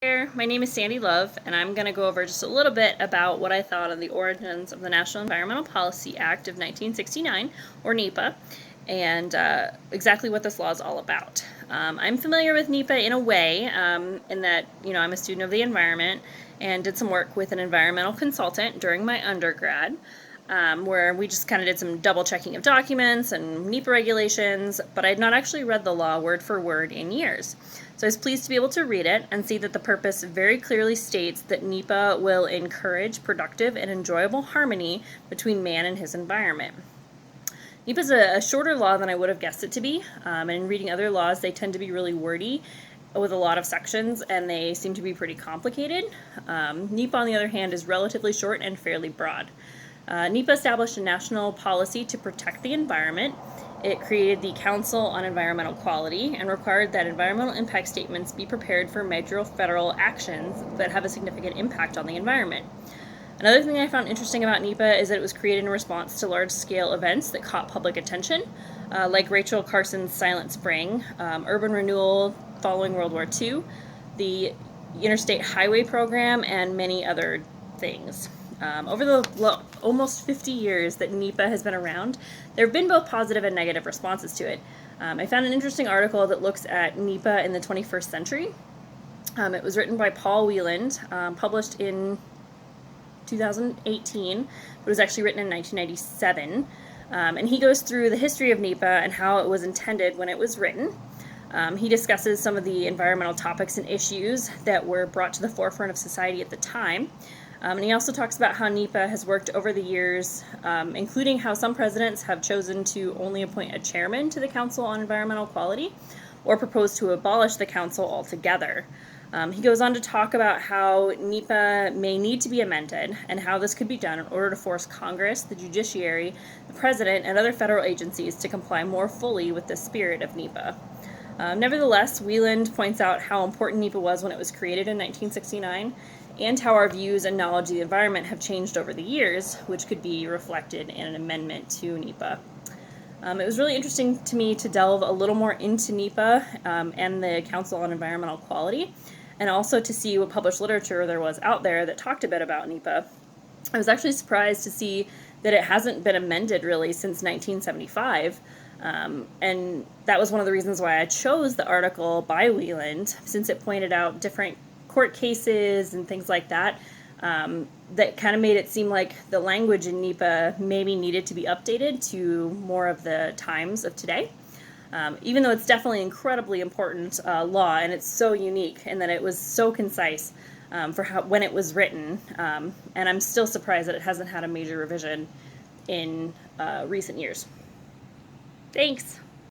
There, my name is Sandy Love, and I'm going to go over just a little bit about what I thought on the origins of the National Environmental Policy Act of 1969, or NEPA, and exactly what this law is all about. I'm familiar with NEPA in a way, in that, I'm a student of the environment and did some work with an environmental consultant during my undergrad. Where we just kind of did some double checking of documents and NEPA regulations, but I had not actually read the law word for word in years. So I was pleased to be able to read it and see that the purpose very clearly states that NEPA will encourage productive and enjoyable harmony between man and his environment. NEPA is a shorter law than I would have guessed it to be, and in reading other laws, they tend to be really wordy with a lot of sections, and they seem to be pretty complicated. NEPA, on the other hand, is relatively short and fairly broad. NEPA established a national policy to protect the environment. It created the Council on Environmental Quality and required that environmental impact statements be prepared for major federal actions that have a significant impact on the environment. Another thing I found interesting about NEPA is that it was created in response to large-scale events that caught public attention, like Rachel Carson's Silent Spring, urban renewal following World War II, the Interstate Highway Program, and many other things. Over the almost 50 years that NEPA has been around, there have been both positive and negative responses to it. I found an interesting article that looks at NEPA in the 21st century. It was written by Paul Wieland, published in 2018, but it was actually written in 1997. And he goes through the history of NEPA and how it was intended when it was written. He discusses some of the environmental topics and issues that were brought to the forefront of society at the time. And he also talks about how NEPA has worked over the years, including how some presidents have chosen to only appoint a chairman to the Council on Environmental Quality or proposed to abolish the council altogether. He goes on to talk about how NEPA may need to be amended and how this could be done in order to force Congress, the judiciary, the president, and other federal agencies to comply more fully with the spirit of NEPA. Nevertheless, Wieland points out how important NEPA was when it was created in 1969 and how our views and knowledge of the environment have changed over the years, which could be reflected in an amendment to NEPA. It was really interesting to me to delve a little more into NEPA and the Council on Environmental Quality, and also to see what published literature there was out there that talked a bit about NEPA. I was actually surprised to see that it hasn't been amended really since 1975. And that was one of the reasons why I chose the article by Wieland, since it pointed out different court cases and things like that, that kind of made it seem like the language in NEPA maybe needed to be updated to more of the times of today. Even though it's definitely an incredibly important law, and it's so unique, and that it was so concise for when it was written, and I'm still surprised that it hasn't had a major revision in recent years. Thanks.